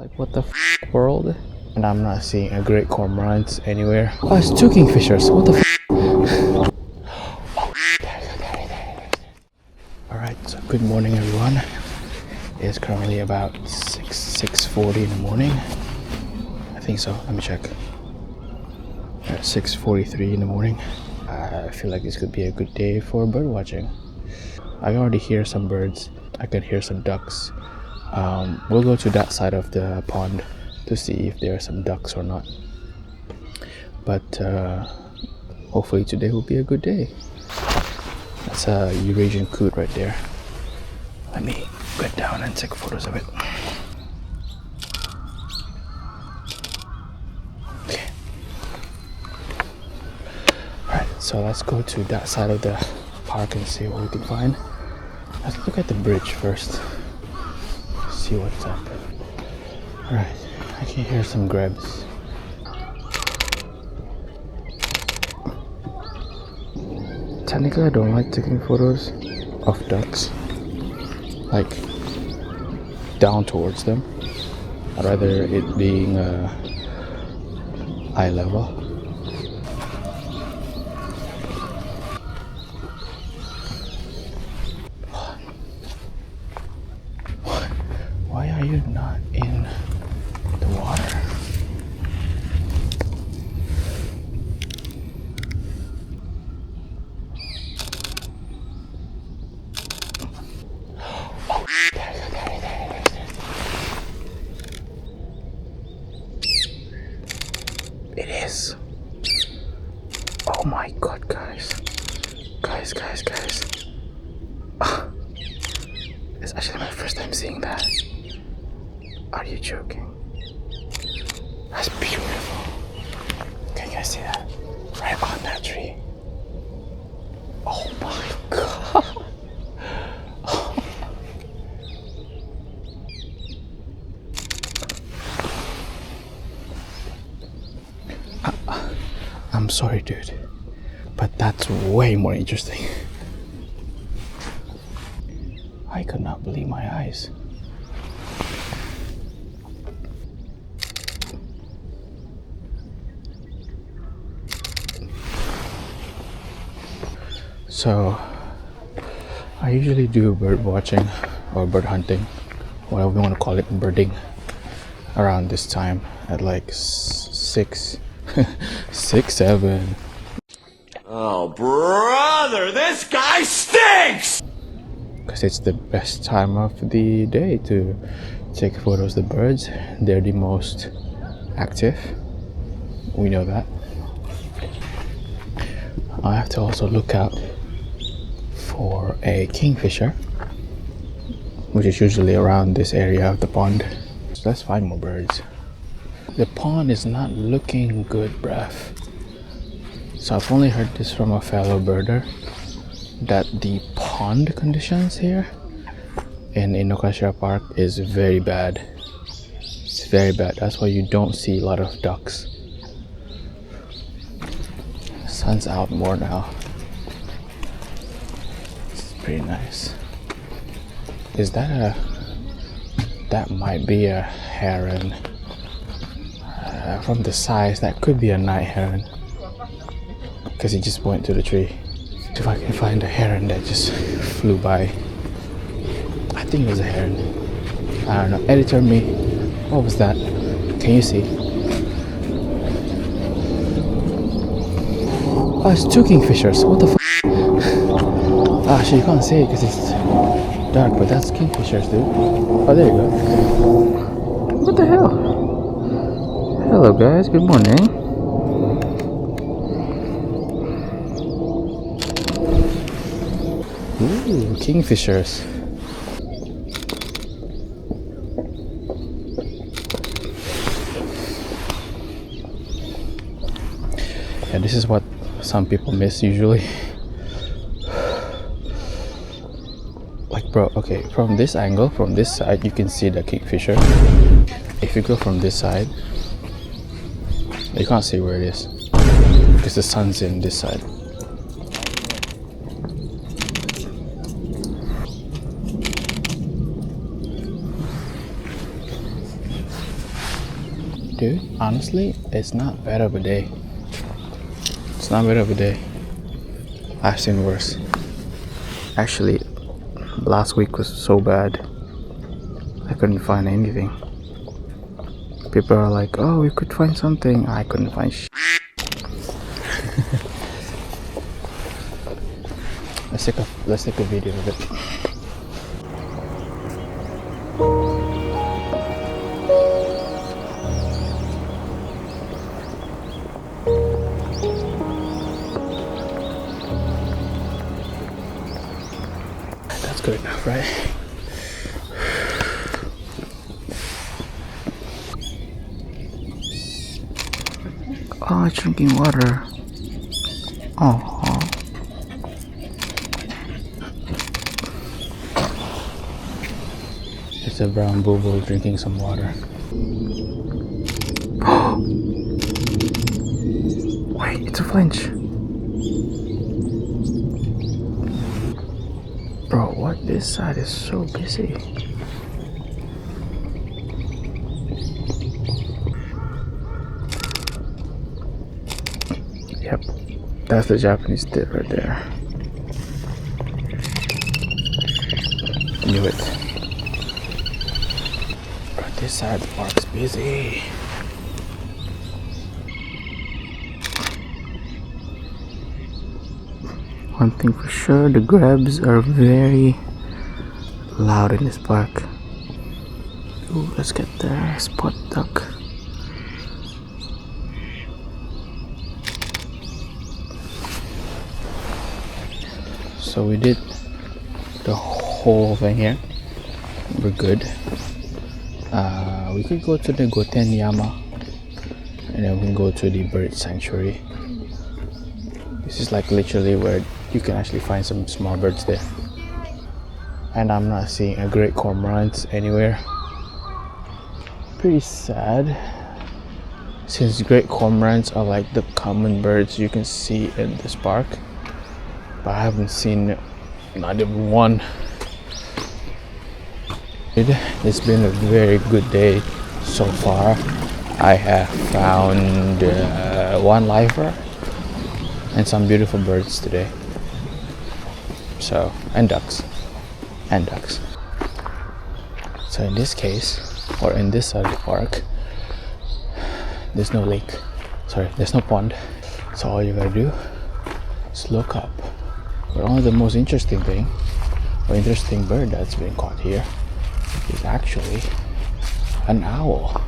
Like, what the world? And I'm not seeing a great cormorant anywhere. Oh, it's two kingfishers. What the Alright, so good morning everyone. It's currently about 6:40 in the morning. I think so, let me check. At 6:43 in the morning. I feel like this could be a good day for bird watching. I already hear some birds. I can hear some ducks. We'll go to that side of the pond to see if there are some ducks or not. But hopefully today will be a good day. That's a Eurasian coot right there. Let me get down and take photos of it. Okay. Alright, so let's go to that side of the park and see what we can find. Let's look at the bridge first. See what's up. Alright, I can hear some grebes. Technically, I don't like taking photos of ducks, like down towards them. I'd rather it being eye level. Why are you not in the water? It is. Oh my god, guys. Guys. It's actually my first time seeing that. Are you joking? That's beautiful. Can you guys see that? Right on that tree. Oh my god. I'm sorry, dude, but that's way more interesting. I could not believe my eyes. So, I usually do bird watching or bird hunting, whatever you want to call it, birding, around this time at like 6, 7. Oh, brother, this guy stinks! Because it's the best time of the day to take photos of the birds. They're the most active. We know that. I have to also look out for a kingfisher, which is usually around this area of the pond. So let's find more birds. The pond is not looking good, bruv. So I've only heard this from a fellow birder, that the pond conditions here in Inokashira Park is very bad. It's very bad. That's why you don't see a lot of ducks. Sun's out more now. It's pretty nice. Is that a... That might be a heron. From the size, that could be a night heron. Because he just went to the tree. If I can find a heron that just flew by. I think it was a heron. I don't know. Editor me. What was that? Can you see? Oh, it's two kingfishers. What the f? Actually, you can't see it because it's dark, but that's kingfishers, dude. Oh, there you go. What the hell? Hello, guys. Good morning. Ooh, kingfishers. Yeah, this is what some people miss usually. Like, bro, okay, from this angle, from this side, you can see the kingfisher. If you go from this side, you can't see where it is because the sun's in this side. Dude, honestly, it's not bad of a day. It's not bad of a day. I've seen worse. Actually, last week was so bad. I couldn't find anything. People are like, oh, we could find something. I couldn't find shit. Let's take a video of it. That's good enough, right? Oh, it's drinking water. Oh. It's a brown boo-boo drinking some water. Wait, it's a flinch. Bro, what? This side is so busy. Yep, that's the Japanese tip right there. Knew it. But this side of the park's busy. One thing for sure, the grabs are very loud in this park. Ooh, let's get the spot duck. So we did the whole thing here. We're good. We could go to the Goten Yama and then we can go to the bird sanctuary. This is like literally where you can actually find some small birds there. And I'm not seeing a great cormorant anywhere. Pretty sad, since great cormorants are like the common birds you can see in this park. But I haven't seen not even one. It's been a very good day so far. I have found one lifer and some beautiful birds today. So, and ducks. So in this case, or in this side of the park, there's no lake. Sorry, there's no pond. So all you gotta do is look up. But only the most interesting thing, or interesting bird that's been caught here, is actually an owl.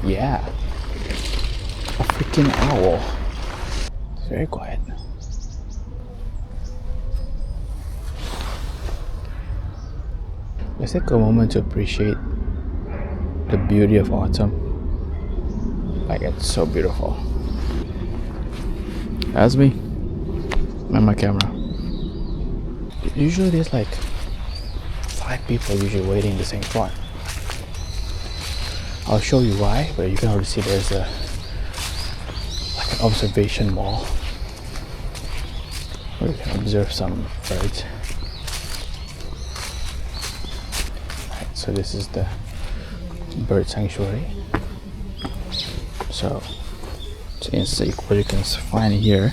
Yeah, a freaking owl. It's very quiet. Let's take a moment to appreciate the beauty of autumn. Like, it's so beautiful. That's me and my camera. Usually there's like 5 people usually waiting in the same spot. I'll show you why, but you can already see there's a like an observation mall where you can observe some birds. Right, so this is the bird sanctuary. So what you can find here,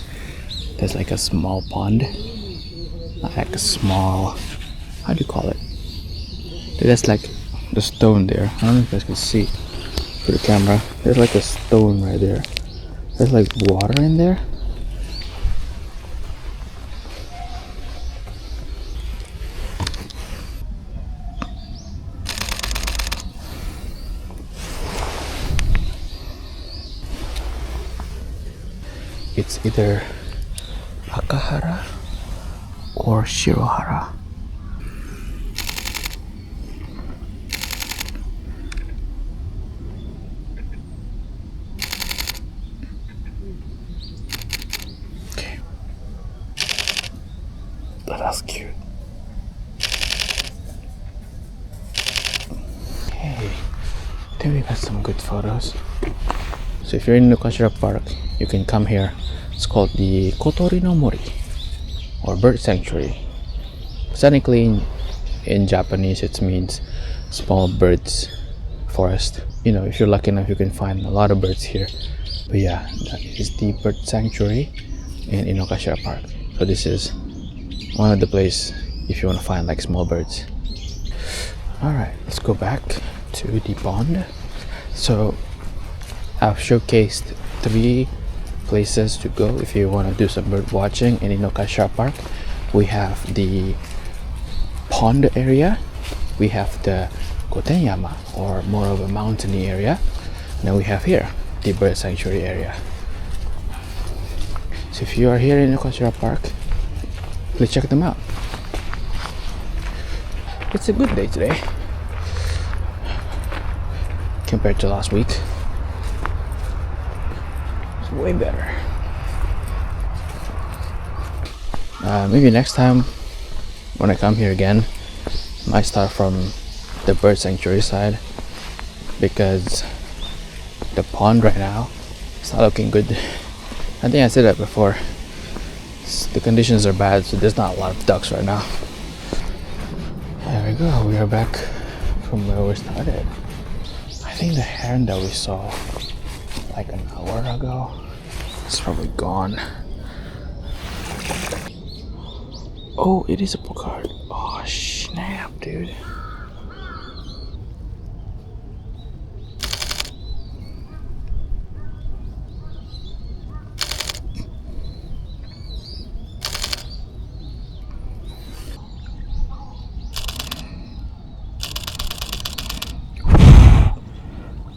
there's like a small pond, like a small, how do you call it? There's like the stone there. I don't know if you guys can see through the camera. There's like a stone right there. There's like water in there. It's either Akahara or Shirohara. Okay. That's cute. Hey, I think we got some good photos. So if you're in Inokashira Park, you can come here. It's called the Kotori no Mori, or bird sanctuary. Technically in Japanese it means small birds forest. You know, if you're lucky enough, you can find a lot of birds here. But yeah, that is the bird sanctuary in Inokashira Park. So this is one of the place if you want to find like small birds. All right, let's go back to the pond. So I've showcased 3 places to go if you want to do some bird watching in Inokashira Park. We have the pond area, we have the Gotenyama, or more of a mountainy area, and then we have here the bird sanctuary area. So if you are here in Inokashira Park, please check them out. It's a good day today compared to last week. It's way better. Maybe next time when I come here again, I might start from the bird sanctuary side, because the pond right now it's not looking good. I think I said that before. The conditions are bad, so there's not a lot of ducks right now. There we go, we are back from where we started. I think the heron that we saw like an hour ago is probably gone. Oh, it is a postcard. Oh snap, dude.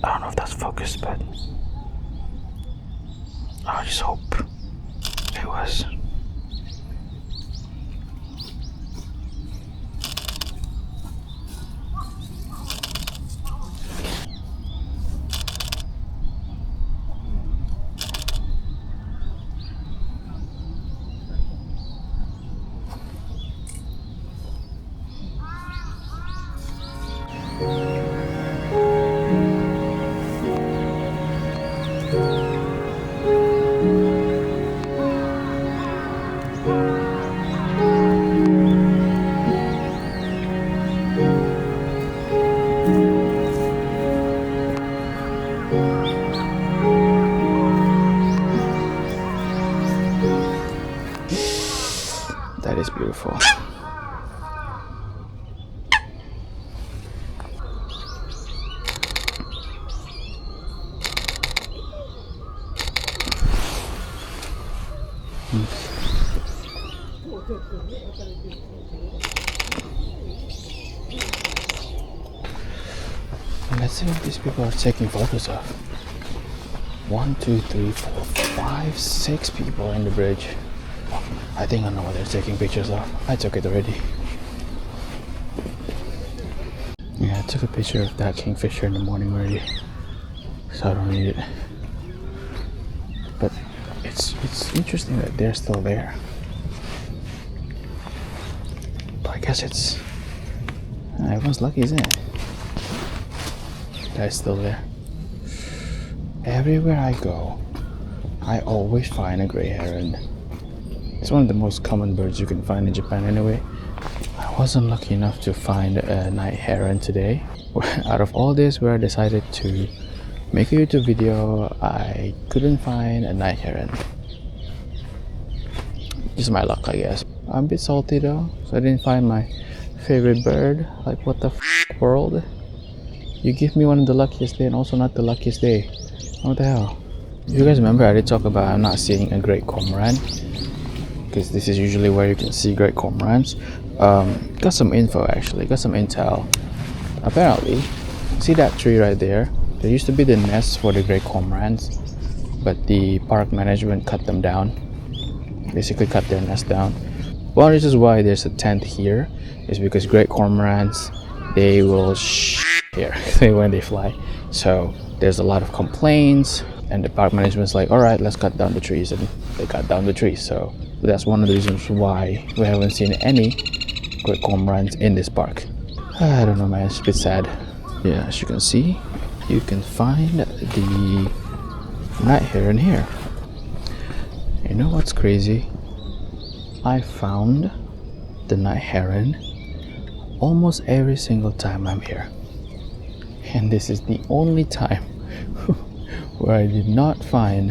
I don't know if that's focused, but I just hope it was. That is beautiful. Let's see what these people are taking photos of. 1, 2, 3, 4, 5, 6 people in the bridge. I think I know what they're taking pictures of. I took it already. Yeah, I took a picture of that kingfisher in the morning already, so I don't need it. But it's interesting that they're still there. But I guess it's everyone's lucky, isn't it? That's still there. Everywhere I go, I always find a gray heron. It's one of the most common birds you can find in Japan anyway. I wasn't lucky enough to find a night heron today. Out of all this, where I decided to make a YouTube video, I couldn't find a night heron. Just my luck, I guess. I'm a bit salty though, so I didn't find my favorite bird. Like, what the world? You give me one of the luckiest day and also not the luckiest day. What the hell? You guys remember I did talk about not seeing a great cormorant, because this is usually where you can see great cormorants. Got some info actually, got some intel. Apparently, see that tree right there? There used to be the nest for the great cormorants, but the park management cut them down. Basically cut their nest down. One reason why there's a tent here is because great cormorants, they will here when they fly. So there's a lot of complaints, and the park management's like, alright, let's cut down the trees, and they cut down the trees. So that's one of the reasons why we haven't seen any great cormorants in this park. I don't know, man, it's a bit sad. Yeah, as you can see, you can find the night heron here. You know what's crazy? I found the night heron almost every single time I'm here. and this is the only time where I did not find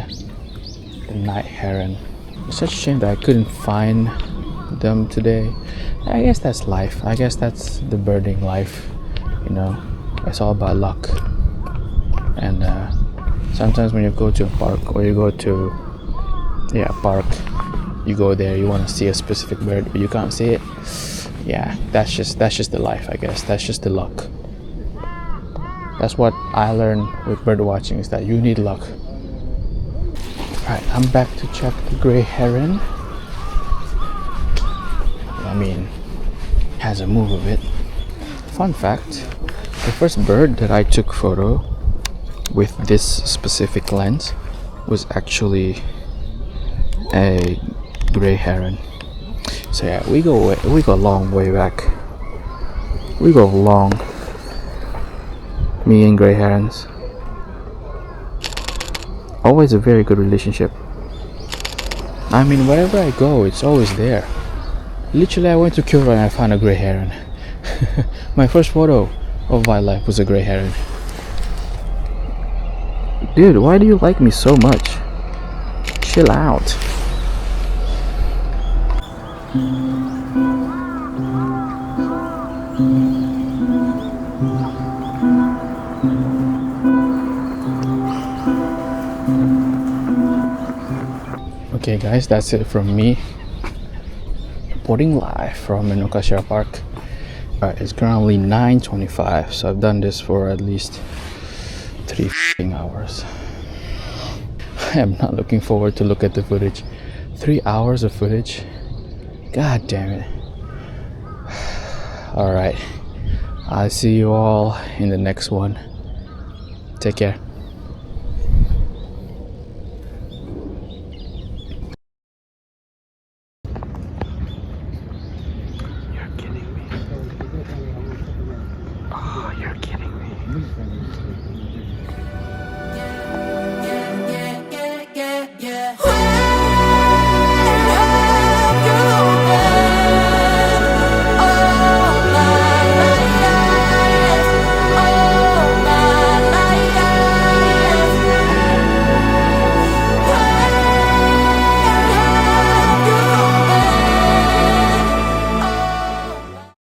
the night heron. It's such a shame that I couldn't find them today. I guess that's life. I guess that's the birding life. You know, it's all about luck. And sometimes when you go to a park or you go to a park, you go there, you want to see a specific bird, but you can't see it. Yeah, that's just the life, I guess. That's just the luck. That's what I learned with bird watching, is that you need luck. Alright, I'm back to check the gray heron. I mean, has a move of it. Fun fact, the first bird that I took photo with this specific lens was actually a gray heron. So yeah, we go a long way back. We go long. Me and gray herons. Always a very good relationship. I mean, wherever I go, it's always there. Literally, I went to Kyoto and I found a gray heron. My first photo of wildlife was a gray heron. Dude, why do you like me so much? Chill out. Okay guys, that's it from me. Reporting live from Inokashira Park. It's currently 9:25, so I've done this for at least 3 hours. I am not looking forward to look at the footage. 3 hours of footage? God damn it. Alright, I'll see you all in the next one. Take care. You're kidding me. Oh, you're kidding me.